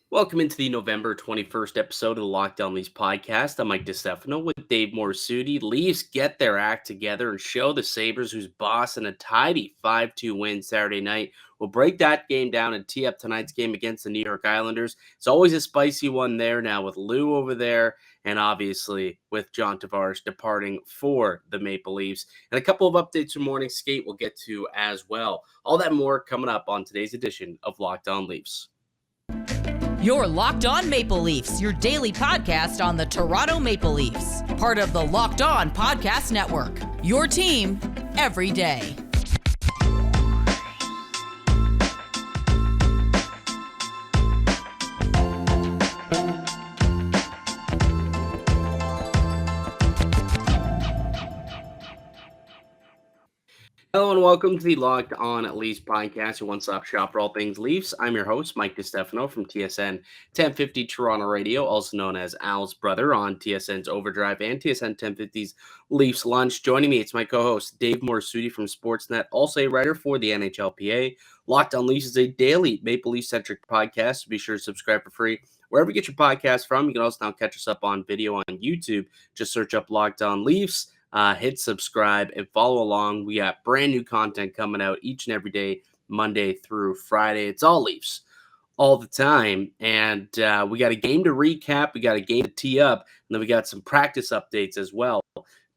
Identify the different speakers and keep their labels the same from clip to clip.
Speaker 1: Welcome into the November 21st episode of the Lockdown Leafs podcast. I'm Mike DiStefano with Dave Morassutti. Leafs get their act together and show the Sabres who's boss in a tidy 5-2 win Saturday night. We'll break that game down and tee up tonight's game against the New York Islanders. It's always a spicy one there now with Lou over there and obviously with John Tavares departing for the Maple Leafs. And a couple of updates from Morning Skate we'll get to as well. All that more coming up on today's edition of Lockdown Leafs.
Speaker 2: You're Locked On Maple Leafs, your daily podcast on the Toronto Maple Leafs. Part of the Locked On Podcast Network, your team every day.
Speaker 1: Hello and welcome to the Locked On Leafs podcast, your one-stop shop for all things Leafs. I'm your host, Mike DiStefano from TSN 1050 Toronto Radio, also known as Al's brother on TSN's Overdrive and TSN 1050's Leafs Lunch. Joining me, it's my co-host, Dave Morassutti from Sportsnet, also a writer for the NHLPA. Locked On Leafs is a daily Maple Leaf-centric podcast, so be sure to subscribe for free wherever you get your podcast from. You can also now catch us up on video on YouTube. Just search up Locked On Leafs. Hit subscribe and follow along. We got brand new content coming out each and every day, Monday through Friday. It's all Leafs all the time. And we got a game to recap. We got a game to tee up. And then we got some practice updates as well,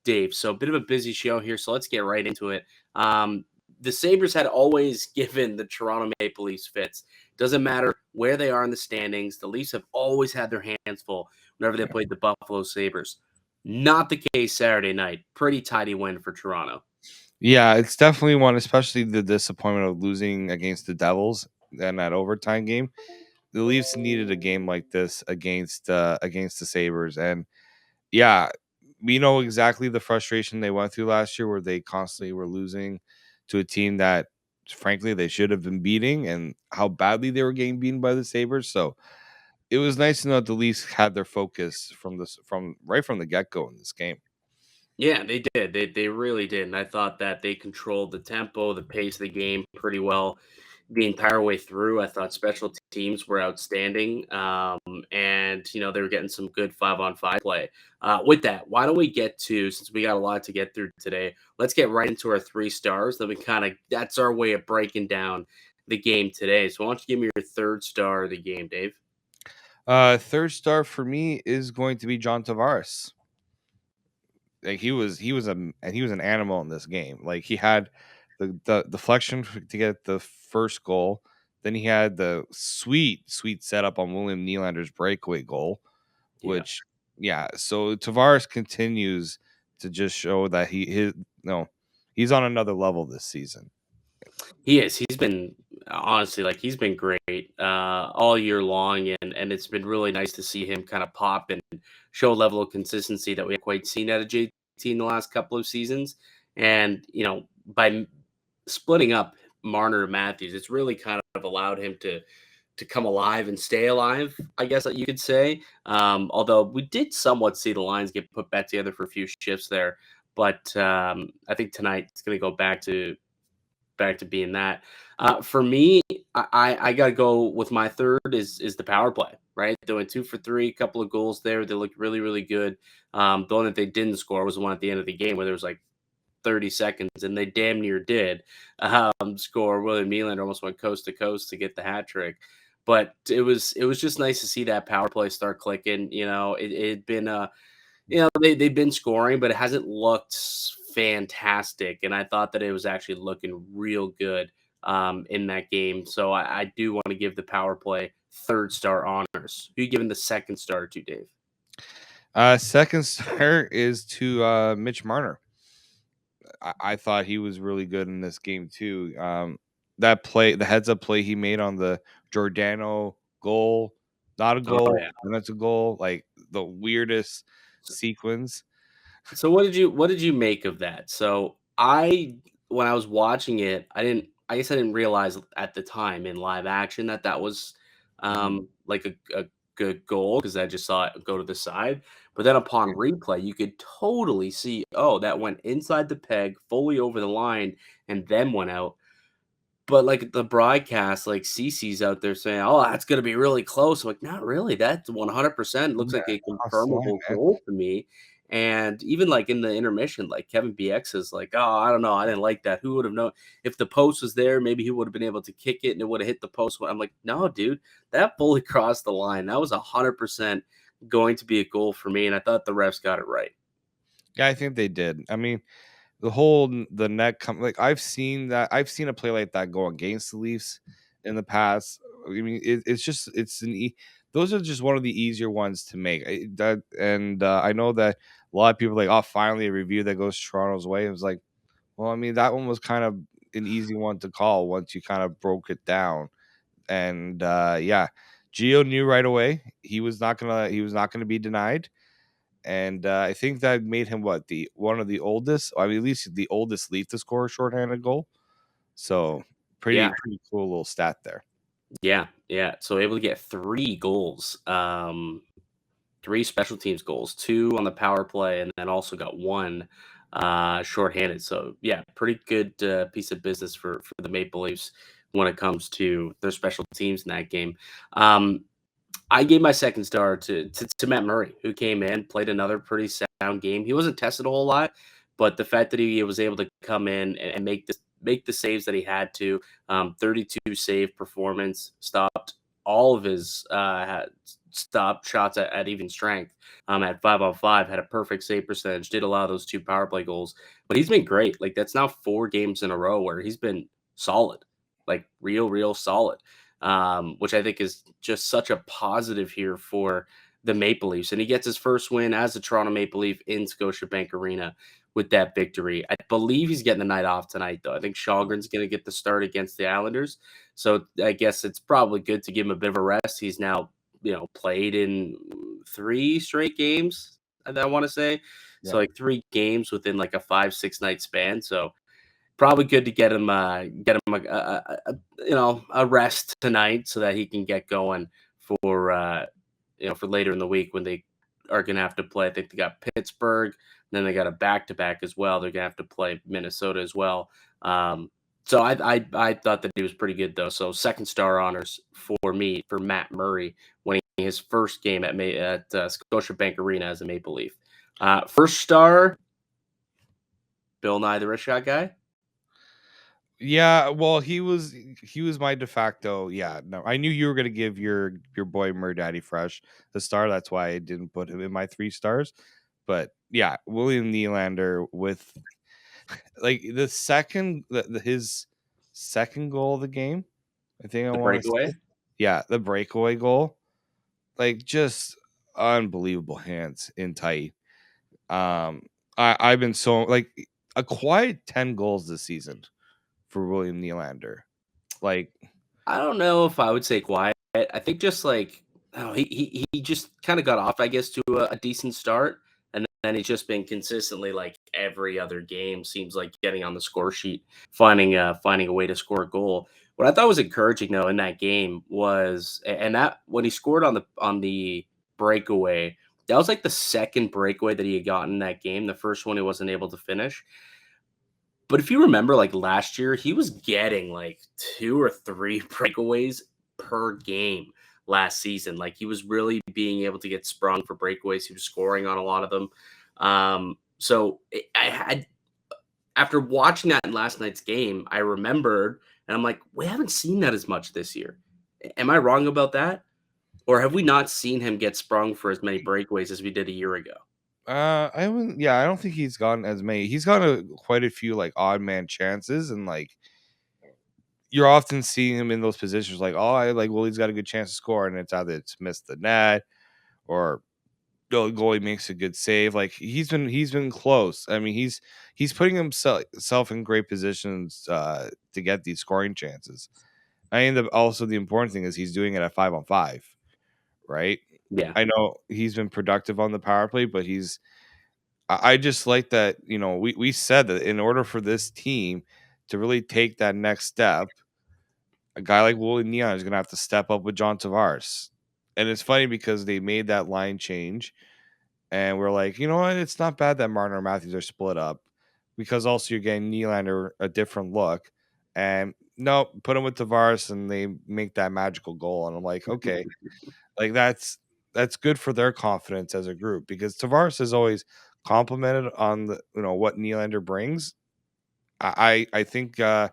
Speaker 1: Dave. So a bit of a busy show here. So let's get right into it. The Sabres had always given the Toronto Maple Leafs fits. Doesn't matter where they are in the standings. The Leafs have always had their hands full whenever they played the Buffalo Sabres. Not the case Saturday night. Pretty tidy win for Toronto.
Speaker 3: Yeah, it's definitely one, especially the disappointment of losing against the Devils in that overtime game. The Leafs needed a game like this against the Sabres, and yeah, we know exactly the frustration they went through last year, where they constantly were losing to a team that, frankly, they should have been beating, and how badly they were getting beaten by the Sabres. So it was nice to know that the Leafs had their focus from right from the get go in this game.
Speaker 1: Yeah, they did. They really did. And I thought that they controlled the tempo, the pace of the game pretty well the entire way through. I thought special teams were outstanding. And, they were getting some good 5-on-5 play. With that, why don't we get to, since we got a lot to get through today, let's get right into our 3 stars. Then that's our way of breaking down the game today. So why don't you give me your 3rd star of the game, Dave?
Speaker 3: 3rd star for me is going to be John Tavares. Like he was an animal in this game. Like he had the deflection to get the first goal. Then he had the sweet setup on William Nylander's breakaway goal, which so Tavares continues to just show that he's on another level this season.
Speaker 1: He is. He's been honestly he's been great all year long, and it's been really nice to see him kind of pop and show a level of consistency that we haven't quite seen out of JT in the last couple of seasons. And by splitting up Marner and Matthews, it's really kind of allowed him to come alive and stay alive, I guess you could say. Although we did somewhat see the lines get put back together for a few shifts there, but I think tonight it's going to go back to being that. For me, I got to go with my 3rd is the power play, right? They went 2 for 3, a couple of goals there. They looked really, really good. The one that they didn't score was the one at the end of the game where there was 30 seconds, and they damn near did score. William Nylander almost went coast to coast to get the hat trick. But it was just nice to see that power play start clicking. It had been they've been scoring, but it hasn't looked fantastic. And I thought that it was actually looking real good in that game. So I do want to give the power play 3rd star honors. Who are you giving the 2nd star to, Dave?
Speaker 3: 2nd star is to Mitch Marner. I thought he was really good in this game too. That play, the heads up play he made on the Giordano goal, not a goal, and that's a goal. Like the weirdest sequence.
Speaker 1: So what did you make of that? So when I was watching it, I guess I didn't realize at the time in live action that was like a good goal, because I just saw it go to the side. But then upon replay, you could totally see, that went inside the peg, fully over the line, and then went out. But, like, the broadcast, like, CC's out there saying, "Oh, that's gonna be really close." I'm like, "Not really, that's 100% looks
Speaker 3: Yeah,
Speaker 1: like a
Speaker 3: cross the line,
Speaker 1: confirmable
Speaker 3: man.
Speaker 1: goal to me." And even, like, in the intermission, like, Kevin BX is like, "Oh, I don't know, I didn't like that. Who would have known? If the post was there, maybe he would have been able to kick it and it would have hit the post." I'm like, "No, dude, that fully crossed the line. That was 100% going to be a goal for me," and I thought the refs got it right.
Speaker 3: Yeah, I think they did. I mean, the net come like I've seen a play like that go against the Leafs in the past. I mean, it's just those are just one of the easier ones to make. I know that a lot of people are like, oh, finally a review that goes Toronto's way. It was like, well, I mean, that one was kind of an easy one to call once you kind of broke it down. And yeah, Gio knew right away he was not gonna be denied. And I think that made him what the one of the oldest, I mean, at least the oldest Leaf to score a shorthanded goal. So
Speaker 1: Yeah.
Speaker 3: pretty cool little stat there.
Speaker 1: Yeah, yeah. So able to get 3 goals, 3 special teams goals, 2 on the power play, and then also got 1 shorthanded. So yeah, pretty good piece of business for the Maple Leafs when it comes to their special teams in that game. Um, I gave my second star to Matt Murray, who came in, played another pretty sound game. He wasn't tested a whole lot, but the fact that he was able to come in and make the saves that he had to, 32 save performance, stopped all of his stopped shots at even strength. At 5-on-5, had a perfect save percentage, did allow those 2 power play goals, but he's been great. Like that's now 4 games in a row where he's been solid, like real solid, which I think is just such a positive here for the Maple Leafs. And he gets his first win as a Toronto Maple Leaf in Scotiabank Arena with that victory. I believe he's getting the night off tonight, though. I think Shalgren's going to get the start against the Islanders. So I guess it's probably good to give him a bit of a rest. He's now, played in 3 straight games, I want to say. So
Speaker 3: Yeah.
Speaker 1: like 3 games within like a 5, 6 night span. So probably good to get him a rest tonight so that he can get going for for later in the week when they are going to have to play. I think they got Pittsburgh, then they got a back to back as well. They're going to have to play Minnesota as well. So I thought that he was pretty good though. So second star honors for me for Matt Murray winning his first game at Scotiabank Arena as a Maple Leaf. First star, Bill Nye the Rich Shot Guy.
Speaker 3: Yeah, well, he was my de facto. Yeah, no, I knew you were gonna give your boy Daddy Fresh the star. That's why I didn't put him in my 3 stars. But yeah, William Nylander with like his second goal of the game. I think I
Speaker 1: The
Speaker 3: want to say,
Speaker 1: breakaway.
Speaker 3: yeah, the breakaway goal, like just unbelievable hands in tight. Um, I've been so like a quiet 10 goals this season for William Nylander. Like,
Speaker 1: I don't know if I would say quiet. I think just like oh, he just kind of got off, I guess, to a decent start, and then he's just been consistently like every other game seems like getting on the score sheet, finding a way to score a goal. What I thought was encouraging though in that game was, and that when he scored on the breakaway, that was like the second breakaway that he had gotten in that game. The first one he wasn't able to finish. But if you remember, like last year, he was getting like 2 or 3 breakaways per game last season. Like he was really being able to get sprung for breakaways. He was scoring on a lot of them. I had after watching that in last night's game, I remembered, and I'm like, we haven't seen that as much this year. Am I wrong about that, or have we not seen him get sprung for as many breakaways as we did a year ago?
Speaker 3: I haven't. Yeah, I don't think he's gotten as many. He's gotten quite a few like odd man chances, and like you're often seeing him in those positions. Like, oh, I like, well, he's got a good chance to score, and it's missed the net or the goalie makes a good save. Like he's been close. I mean, he's putting himself in great positions to get these scoring chances. I mean, also the important thing is he's doing it at 5-on-5, right?
Speaker 1: Yeah,
Speaker 3: I know he's been productive on the power play, but I just like that, we said that in order for this team to really take that next step, a guy like Willie Neon is going to have to step up with John Tavares. And it's funny because they made that line change, and we're like, you know what? It's not bad that Martin or Matthews are split up because also you're getting Nylander a different look. And no, put him with Tavares, and they make that magical goal. And I'm like, okay, like that's good for their confidence as a group, because Tavares is always complimented on the what Nylander brings. I think they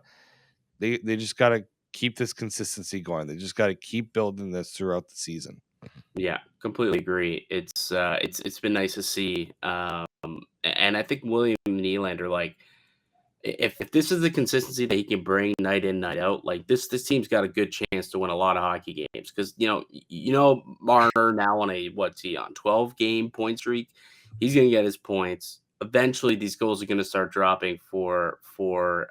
Speaker 3: just got to keep this consistency going. They just got to keep building this throughout the season.
Speaker 1: Yeah, completely agree. It's been nice to see, and I think William Nylander, like, if this is the consistency that he can bring night in, night out, like this team's got a good chance to win a lot of hockey games, because Marner now on a what's he on 12-game point streak. He's gonna get his points. Eventually, these goals are gonna start dropping for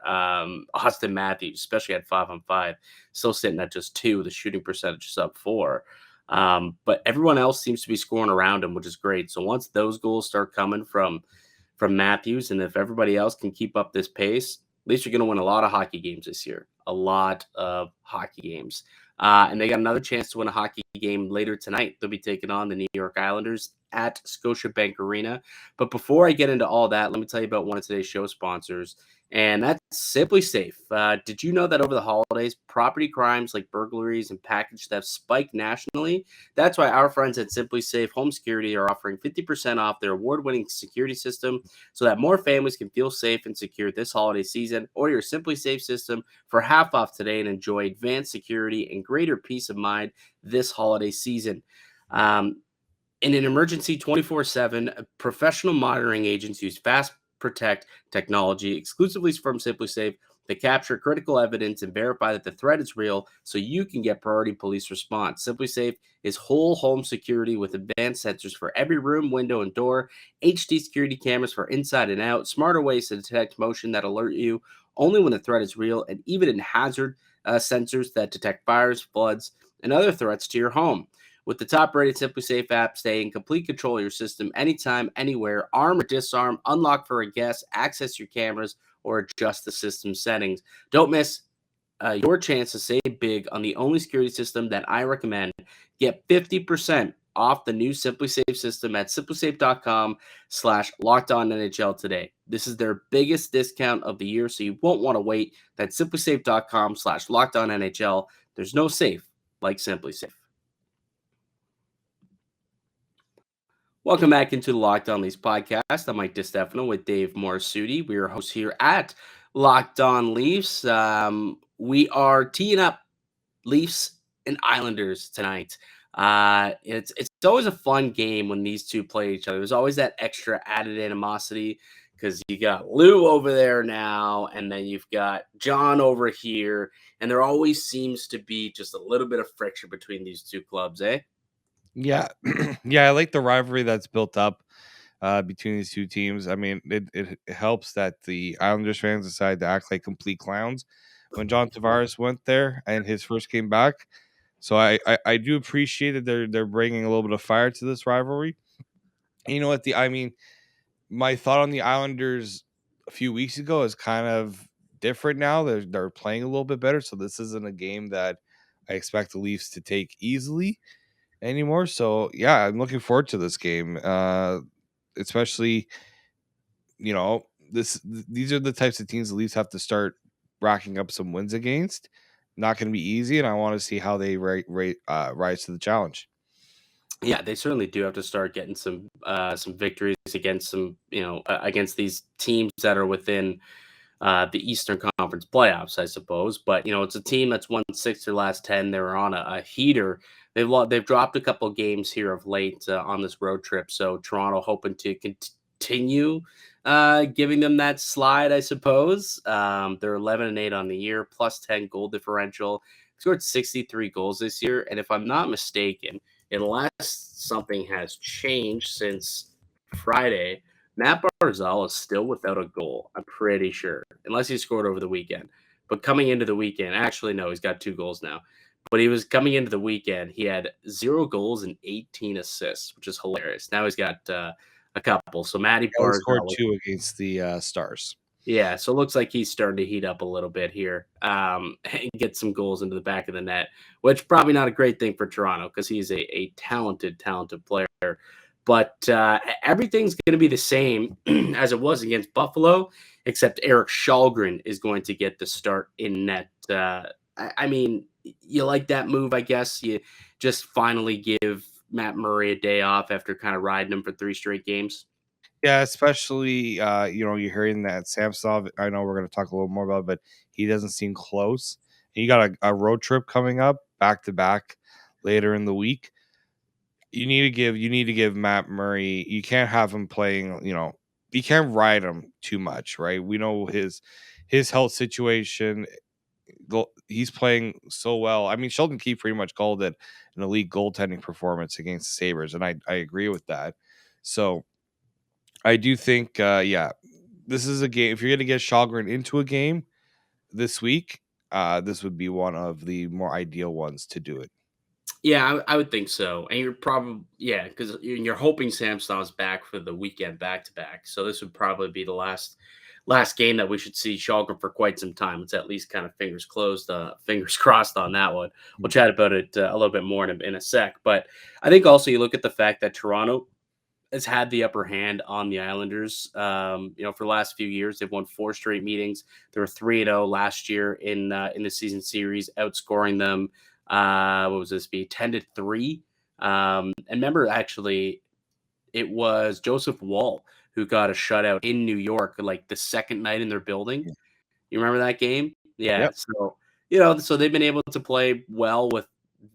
Speaker 1: Austin Matthews, especially at 5-on-5. Still sitting at just 2. The shooting percentage is up 4. But everyone else seems to be scoring around him, which is great. So once those goals start coming from Matthews, and if everybody else can keep up this pace, at least you're going to win a lot of hockey games this year. A lot of hockey games. And they got another chance to win a hockey game later tonight. They'll be taking on the New York Islanders at Scotiabank Arena. But before I get into all that, let me tell you about one of today's show sponsors, and that's Simply Safe. Did you know that over the holidays, property crimes like burglaries and package theft spiked nationally? That's why our friends at Simply Safe Home Security are offering 50% off their award-winning security system, so that more families can feel safe and secure this holiday season. Order your Simply Safe system for half off today and enjoy advanced security and greater peace of mind this holiday season. In an emergency 24/7, professional monitoring agents use Fast Protect technology exclusively from Simply Safe to capture critical evidence and verify that the threat is real, so you can get priority police response. Simply Safe is whole home security with advanced sensors for every room, window, and door, HD security cameras for inside and out, smarter ways to detect motion that alert you only when the threat is real, and even in hazard sensors that detect fires, floods, and other threats to your home. With the top-rated Simply Safe app, stay in complete control of your system anytime, anywhere. Arm or disarm, unlock for a guest, access your cameras, or adjust the system settings. Don't miss your chance to save big on the only security system that I recommend. Get 50% off the new Simply Safe system at simplysafe.com/LockedOnNHL today. This is their biggest discount of the year, so you won't want to wait. That's simplysafe.com/LockedOnNHL. There's no safe like Simply Safe. Welcome back into the Locked On Leafs podcast. I'm Mike DiStefano with Dave Morassutti. We are hosts here at Locked On Leafs. We are teeing up Leafs and Islanders tonight. It's always a fun game when these two play each other. There's always that extra added animosity because you got Lou over there now, and then you've got John over here, and there always seems to be just a little bit of friction between these two clubs, eh?
Speaker 3: Yeah, yeah, I like the rivalry that's built up between these two teams. I mean, it helps that the Islanders fans decided to act like complete clowns when John Tavares went there and his first came back. So I do appreciate that they're bringing a little bit of fire to this rivalry. And you know what? My thought on the Islanders a few weeks ago is kind of different now. They're playing a little bit better, so this isn't a game that I expect the Leafs to take easily anymore. So yeah, I'm looking forward to this game. Especially, these are the types of teams the Leafs have to start racking up some wins against. Not going to be easy, and I want to see how they rise to the challenge.
Speaker 1: Yeah, they certainly do have to start getting some victories against against these teams that are within the Eastern Conference playoffs, I suppose. But it's a team that's won 6 of their last 10. They're on a heater. They've dropped a couple games here of late on this road trip. So Toronto hoping to continue giving them that slide, I suppose. They're 11-8 on the year, plus 10 goal differential. Scored 63 goals this year, and if I'm not mistaken, unless something has changed since Friday, Matt Barzal is still without a goal, I'm pretty sure, unless he scored over the weekend. But coming into the weekend, actually, no, he's got 2 goals now. But he was coming into the weekend, he had 0 goals and 18 assists, which is hilarious. Now he's got a couple. So Matty
Speaker 3: He scored
Speaker 1: Barzal
Speaker 3: 2 against the Stars.
Speaker 1: Yeah, so it looks like he's starting to heat up a little bit here and get some goals into the back of the net, which probably not a great thing for Toronto because he's a talented player. But everything's going to be the same as it was against Buffalo, except Eric Shalgren is going to get the start in net I mean, you like that move, I guess. You just finally give Matt Murray a day off after kind of riding him for 3 straight games.
Speaker 3: Yeah, especially you're hearing that Samsonov. I know we're going to talk a little more about it, but he doesn't seem close. And you got a road trip coming up back to back later in the week. You need to give Matt Murray. You can't have him playing. You can't ride him too much, right? We know his health situation. He's playing so well. I mean, Sheldon Keefe pretty much called it an elite goaltending performance against the Sabres, and I agree with that. So I do think, yeah, this is a game. If you're going to get Shalgren into a game this week, this would be one of the more ideal ones to do it.
Speaker 1: Yeah, I would think so. And you're probably because you're hoping Samson's back for the weekend back to back. So this would probably be the last game that we should see Shalgren for quite some time. It's at least kind of fingers crossed on that one. We'll chat about it a little bit more in a sec. But I think also you look at the fact that Toronto has had the upper hand on the Islanders. For the last few years, they've won 4 straight meetings. They were 3-0 last year in the season series, outscoring them. What was this? Be 10-3. And remember, actually, it was Joseph Wall who got a shutout in New York, like the second night in their building. You remember that game? Yeah.
Speaker 3: Yep.
Speaker 1: So so they've been able to play well with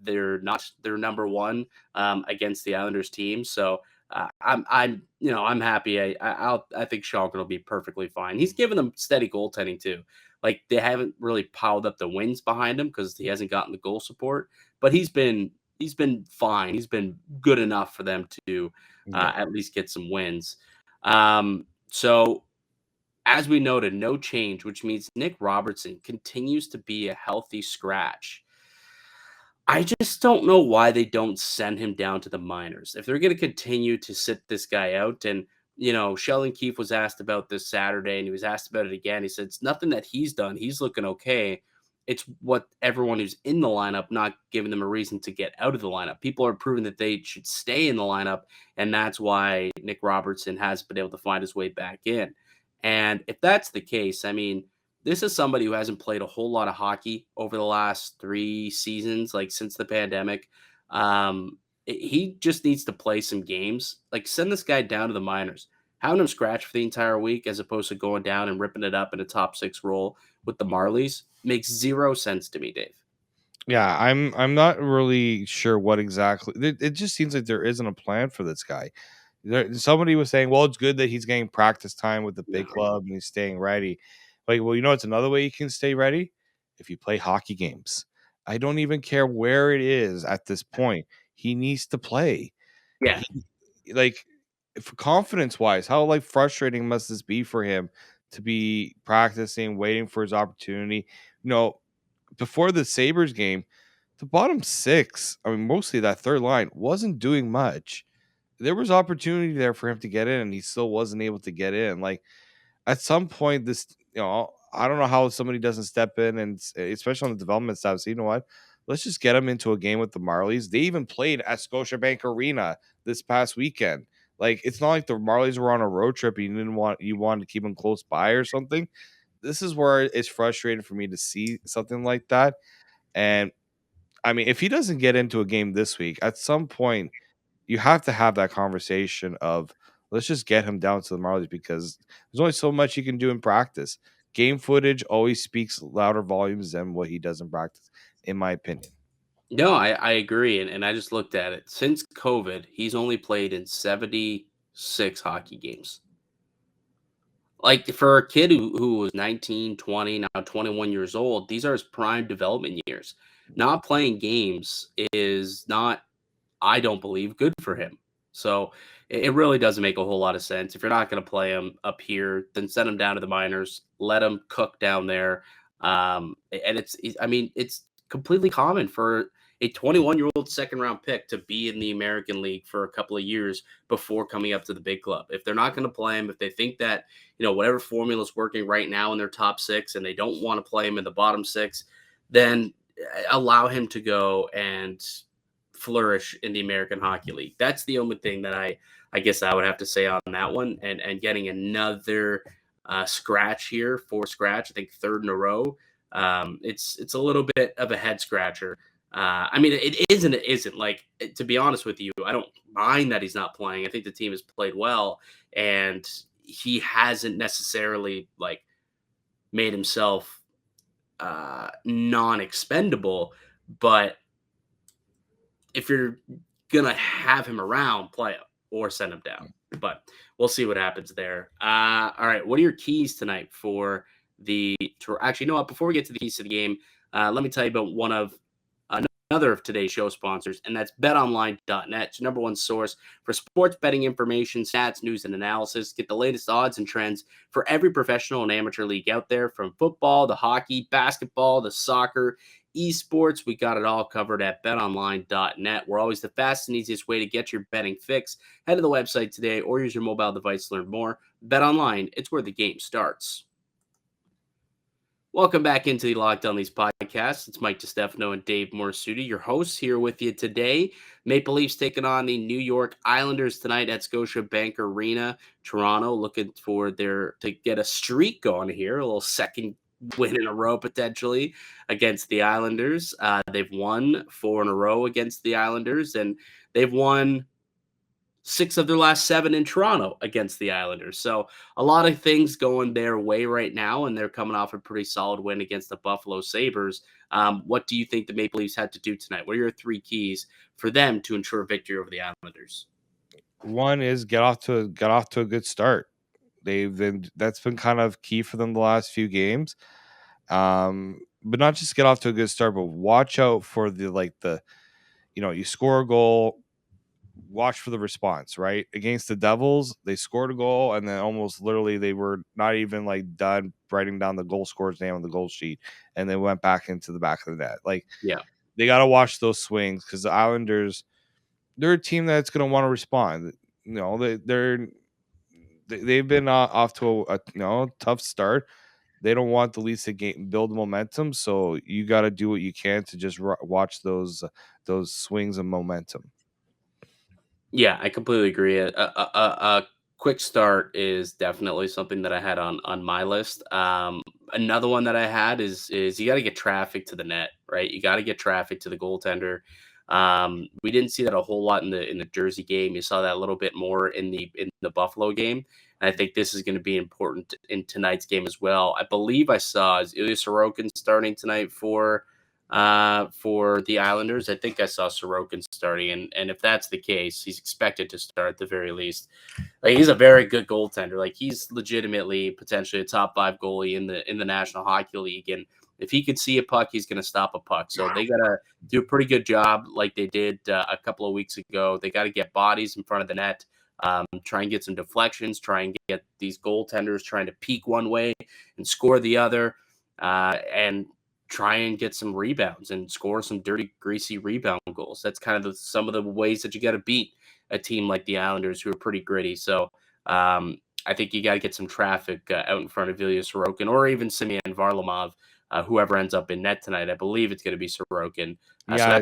Speaker 1: their number one against the Islanders team. So I'm happy. I think Schalke will be perfectly fine. He's given them steady goaltending too. Like they haven't really piled up the wins behind him because he hasn't gotten the goal support, but he's been fine. He's been good enough for them to at least get some wins. So as we noted, no change, which means Nick Robertson continues to be a healthy scratch. I just don't know why they don't send him down to the minors. If they're going to continue to sit this guy out, and Sheldon Keefe was asked about this Saturday, and he was asked about it again. He said it's nothing that he's done. He's looking okay. It's what everyone who's in the lineup not giving them a reason to get out of the lineup. People are proving that they should stay in the lineup, and that's why Nick Robertson has been able to find his way back in. And if that's the case, I mean, this is somebody who hasn't played a whole lot of hockey over the last 3 seasons, like since the pandemic. He just needs to play some games. Like send this guy down to the minors, having him scratch for the entire week as opposed to going down and ripping it up in a top 6 role with the Marlies makes zero sense to me, Dave.
Speaker 3: Yeah, I'm not really sure what exactly. It just seems like there isn't a plan for this guy. Somebody was saying, well, it's good that he's getting practice time with the big club and he's staying ready. Like, well, it's another way you can stay ready if you play hockey games. I don't even care where it is at this point. He needs to play.
Speaker 1: Yeah.
Speaker 3: Like, for confidence wise, how like frustrating must this be for him to be practicing, waiting for his opportunity? Before the Sabres game, the bottom 6, I mean, mostly that third line wasn't doing much. There was opportunity there for him to get in, and he still wasn't able to get in. Like at some point, I don't know how somebody doesn't step in, and especially on the development staff, say, you know what, let's just get him into a game with the Marlies. They even played at Scotiabank Arena this past weekend. Like it's not like the Marlies were on a road trip and you wanted to keep them close by or something. This is where it's frustrating for me to see something like that. And I mean, if he doesn't get into a game this week, at some point you have to have that conversation of let's just get him down to the Marlies because there's only so much he can do in practice. Game footage always speaks louder volumes than what he does in practice, in my opinion.
Speaker 1: No, I agree. And I just looked at it. Since COVID, he's only played in 76 hockey games. Like for a kid who was 19, 20, now 21 years old, these are his prime development years. Not playing games is not, I don't believe, good for him. So it really doesn't make a whole lot of sense. If you're not going to play him up here, then send him down to the minors, let him cook down there. And it's completely common for a 21-year-old second round pick to be in the American League for a couple of years before coming up to the big club. If they're not going to play him, if they think that, whatever formula is working right now in their top 6 and they don't want to play him in the bottom 6, then allow him to go and flourish in the American Hockey League. That's the only thing that I guess I would have to say on that one. And getting another scratch here for scratch, I think 3rd in a row. It's a little bit of a head scratcher. I mean, it isn't. It isn't. Like, to be honest with you, I don't mind that he's not playing. I think the team has played well, and he hasn't necessarily like made himself non-expendable. But if you're gonna have him around, play him or send him down. But we'll see what happens there. All right, what are your keys tonight for the? Actually, you know what? Before we get to the keys to the game, let me tell you about one of another of today's show sponsors, and that's BetOnline.net, it's your number one source for sports betting information, stats, news, and analysis. Get the latest odds and trends for every professional and amateur league out there, from football to hockey, basketball to soccer, esports. We got it all covered at betonline.net. We're always the fastest and easiest way to get your betting fix. Head to the website today or use your mobile device to learn more. BetOnline, it's where the game starts. Welcome back into the Locked On Leafs podcast. It's Mike DiStefano and Dave Morassutti, your hosts, here with you today. Maple Leafs taking on the New York Islanders tonight at Scotiabank Arena. Toronto looking for to get a streak going here, a little second win in a row potentially against the Islanders. They've won 4 in a row against the Islanders, and they've won 6 of their last 7 in Toronto against the Islanders. So a lot of things going their way right now, and they're coming off a pretty solid win against the Buffalo Sabres. What do you think the Maple Leafs had to do tonight? What are your 3 keys for them to ensure victory over the Islanders?
Speaker 3: One is get off to a good start. That's been kind of key for them the last few games. But not just get off to a good start, but watch out for you score a goal, watch for the response, right? Against the Devils, they scored a goal, and then almost literally they were not even like done writing down the goal scorer's name on the goal sheet, and they went back into the back of the net. Like,
Speaker 1: yeah,
Speaker 3: they got to watch those swings, because the Islanders, they're a team that's going to want to respond. They've been off to a tough start. They don't want the Leafs to build momentum, so you got to do what you can to just watch those swings of momentum.
Speaker 1: Yeah, I completely agree. A quick start is definitely something that I had on my list. Another one that I had is you got to get traffic to the net, right? You got to get traffic to the goaltender. We didn't see that a whole lot in the Jersey game. You saw that a little bit more in the Buffalo game. And I think this is going to be important in tonight's game as well. I believe I saw Ilya Sorokin starting tonight for the Islanders. I think I saw Sorokin starting, and if that's the case, he's expected to start at the very least. Like, he's a very good goaltender. Like, he's legitimately potentially a top 5 goalie in the National Hockey League, and if he could see a puck, he's going to stop a puck. So they got to do a pretty good job, like they did a couple of weeks ago. They got to get bodies in front of the net. Try and get some deflections, try and get these goaltenders trying to peek one way and score the other, and try and get some rebounds and score some dirty, greasy rebound goals. That's kind of some of the ways that you got to beat a team like the Islanders, who are pretty gritty. So I think you got to get some traffic out in front of Ilya Sorokin, or even Semyon Varlamov, whoever ends up in net tonight. I believe it's going to be Sorokin.
Speaker 3: Yeah,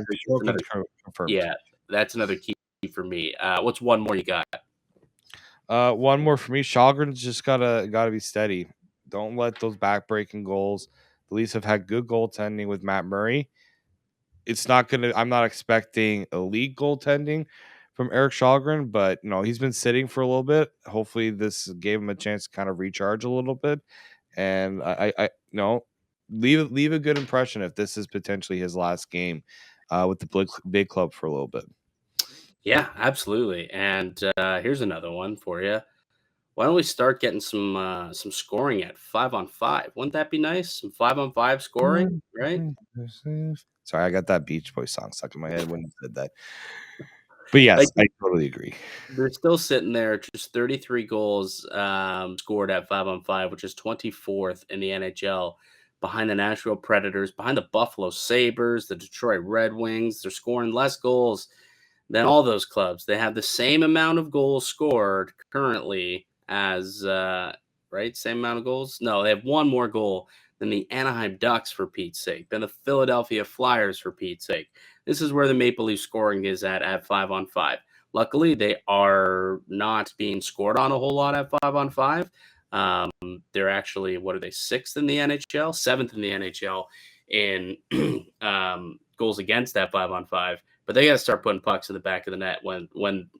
Speaker 1: confirmed. Yeah, that's another key for me. What's one more you got?
Speaker 3: One more for me. Shalgren's just gotta be steady. Don't let those backbreaking goals. The Leafs have had good goaltending with Matt Murray. I'm not expecting elite goaltending from Eric Shalgren, but he's been sitting for a little bit. Hopefully this gave him a chance to kind of recharge a little bit. And I leave a good impression if this is potentially his last game with the big club for a little bit.
Speaker 1: Yeah, absolutely. And here's another one for you. Why don't we start getting some scoring at 5-on-5? Wouldn't that be nice? Some 5-on-5 scoring, right?
Speaker 3: Sorry, I got that Beach Boys song stuck in my head when you said that. But yes, I totally agree.
Speaker 1: They're still sitting there, just 33 goals scored at 5-on-5, which is 24th in the NHL, behind the Nashville Predators, behind the Buffalo Sabres, the Detroit Red Wings. They're scoring less goals than all those clubs. They have the same amount of goals scored currently as same amount of goals. No, they have one more goal than the Anaheim Ducks, for Pete's sake, than the Philadelphia Flyers, for Pete's sake. This is where the Maple Leaf scoring is at 5-on-5. Luckily, they are not being scored on a whole lot at 5-on-5. They're actually, what are they, sixth in the NHL, seventh in the NHL in goals against that 5-on-5. But they got to start putting pucks in the back of the net when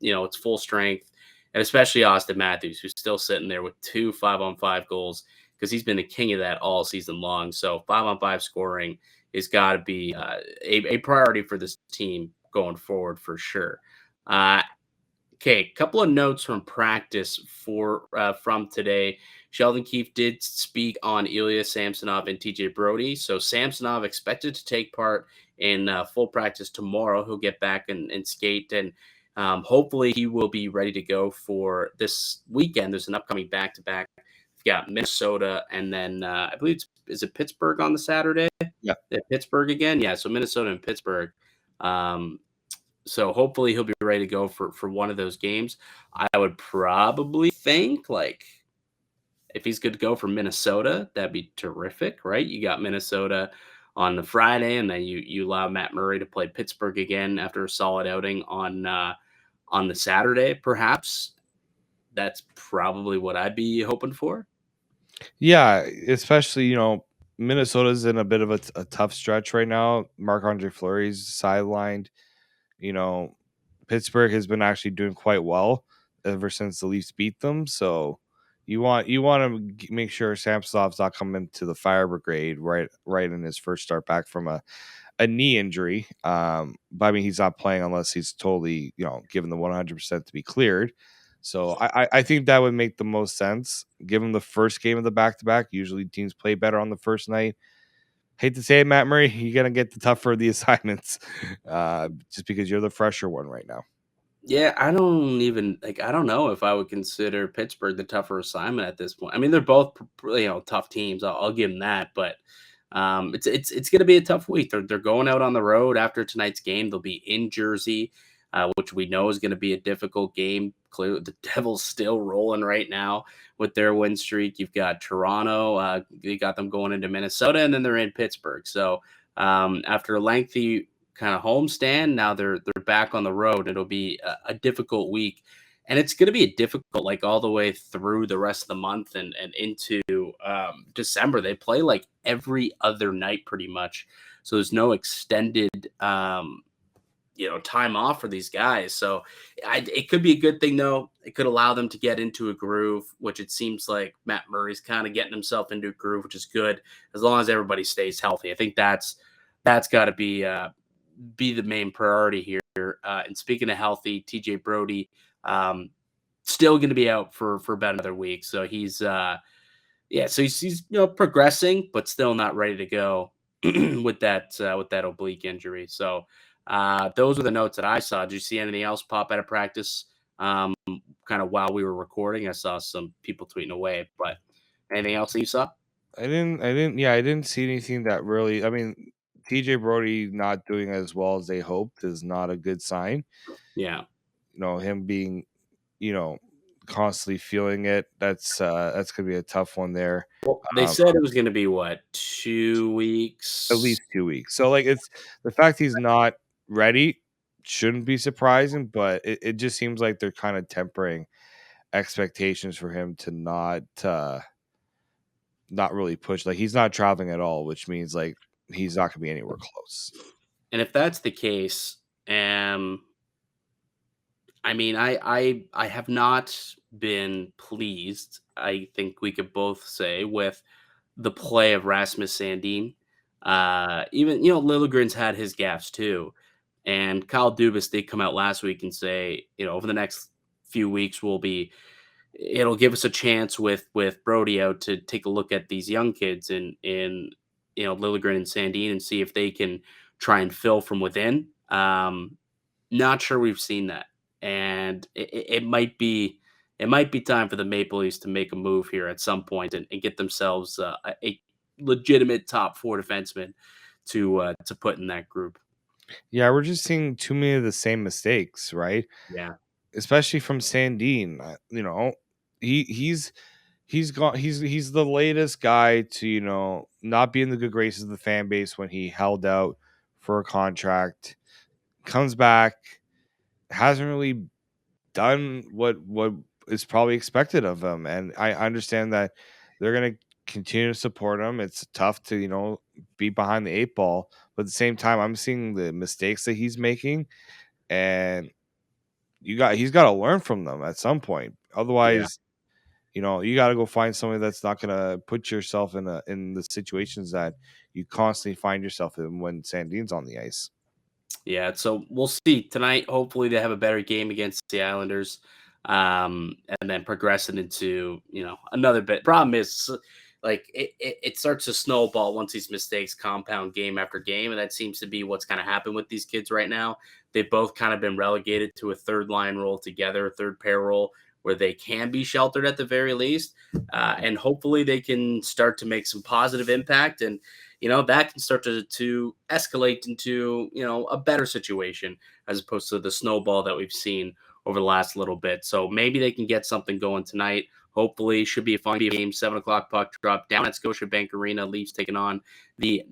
Speaker 1: it's full strength, and especially Austin Matthews, who's still sitting there with 2 5-on-5 goals because he's been the king of that all season long. So 5-on-5 scoring has got to be a priority for this team going forward for sure. Okay, couple of notes from practice from today. Sheldon Keefe did speak on Ilya Samsonov and T.J. Brodie. So Samsonov expected to take part in full practice tomorrow. He'll get back and skate, and hopefully he will be ready to go for this weekend. There's an upcoming back-to-back. We've got Minnesota, and then I believe is it Pittsburgh on the Saturday?
Speaker 3: Yeah.
Speaker 1: Pittsburgh again. Yeah, so Minnesota and Pittsburgh. So hopefully he'll be ready to go for one of those games. I would probably think, like, if he's good to go for Minnesota, that'd be terrific, right? You got Minnesota on the Friday, and then you allow Matt Murray to play Pittsburgh again after a solid outing on the Saturday, perhaps. That's probably what I'd be hoping for.
Speaker 3: Yeah, especially, Minnesota's in a bit of a tough stretch right now. Marc-Andre Fleury's sidelined. Pittsburgh has been actually doing quite well ever since the Leafs beat them. So you want to make sure Samsonov's not coming to the fire brigade right in his first start back from a knee injury. But I mean, he's not playing unless he's totally, given the 100% to be cleared. So I think that would make the most sense. Give him the first game of the back-to-back. Usually teams play better on the first night. Hate to say it, Matt Murray, you're going to get the tougher of the assignments just because you're the fresher one right now.
Speaker 1: Yeah, I don't know if I would consider Pittsburgh the tougher assignment at this point. I mean, they're both tough teams. I'll give them that, but it's going to be a tough week. They're going out on the road after tonight's game. They'll be in Jersey, which we know is going to be a difficult game. Clearly, the Devils still rolling right now with their win streak. You've got Toronto. You got them going into Minnesota, and then they're in Pittsburgh. So after a lengthy kind of homestand, now they're back on the road. It'll be a difficult week, and it's going to be a difficult, like, all the way through the rest of the month and into December. They play like every other night pretty much, so there's no extended time off for these guys. So it could be a good thing, though. It could allow them to get into a groove, which it seems like Matt Murray's kind of getting himself into a groove, which is good as long as everybody stays healthy. I think that's got to be the main priority here. And speaking of healthy, TJ Brodie still going to be out for about another week. So he's he's progressing, but still not ready to go with that oblique injury. So those were the notes that I saw. Did you see anything else pop out of practice? Kind of while we were recording, I saw some people tweeting away, but anything else that you saw?
Speaker 3: I didn't see anything that really, I mean, TJ Brodie not doing as well as they hoped is not a good sign.
Speaker 1: Yeah.
Speaker 3: Him being, constantly feeling it. That's going to be a tough one there.
Speaker 1: Well, they said it was going to be what, 2 weeks?
Speaker 3: At least 2 weeks. So, like, it's the fact he's not ready shouldn't be surprising, but it just seems like they're kind of tempering expectations for him to not really push. Like, he's not traveling at all, which means, like, he's not gonna be anywhere close.
Speaker 1: And if that's the case, I mean, I have not been pleased, I think we could both say, with the play of Rasmus Sandin. Even, Liljegren's had his gaffes too. And Kyle Dubas did come out last week and say, over the next few weeks it'll give us a chance with Brodie out to take a look at these young kids in Liljegren and Sandin and see if they can try and fill from within. Not sure we've seen that, and it might be time for the Maple Leafs to make a move here at some point and get themselves a legitimate top 4 defenseman to put in that group.
Speaker 3: Yeah, we're just seeing too many of the same mistakes, right?
Speaker 1: Yeah.
Speaker 3: Especially from Sandin. He's the latest guy to, not be in the good graces of the fan base when he held out for a contract, comes back, hasn't really done what is probably expected of him. And I understand that they're going to continue to support him. It's tough to, be behind the 8 ball, but at the same time, I'm seeing the mistakes that he's making, and he's got to learn from them at some point.
Speaker 1: Yeah.
Speaker 3: Otherwise, you got to go find somebody that's not going to put yourself in the situations that you constantly find yourself in when Sandin's on the ice.
Speaker 1: Yeah, so we'll see tonight. Hopefully, they have a better game against the Islanders, and then progressing into another bit. Problem is, like it starts to snowball once these mistakes compound game after game, and that seems to be what's kind of happened with these kids right now. They've both kind of been relegated to a third line role together, a third pair role where they can be sheltered at the very least, and hopefully they can start to make some positive impact and that can start to escalate into, a better situation as opposed to the snowball that we've seen over the last little bit. So maybe they can get something going tonight. Hopefully, should be a fun game. 7 o'clock puck drop down at Scotiabank Arena. Leafs taking on the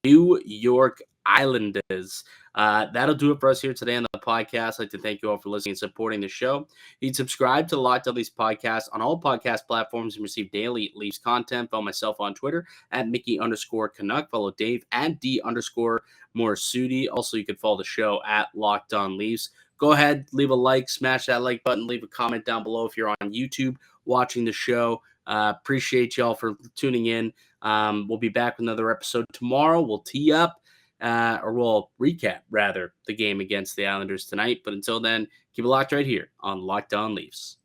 Speaker 1: New York Islanders. That'll do it for us here today on the podcast. I'd like to thank you all for listening and supporting the show. You can subscribe to the Locked On Leafs podcast on all podcast platforms and receive daily Leafs content. Follow myself on Twitter at Mickey_Canuck. Follow Dave and D_Morassutti. Also, you can follow the show at Locked On Leafs. Go ahead, leave a like, smash that like button, leave a comment down below if you're on YouTube watching the show. Appreciate y'all for tuning in. We'll be back with another episode tomorrow. We'll tee up, or we'll recap, rather, the game against the Islanders tonight. But until then, keep it locked right here on Locked On Leafs.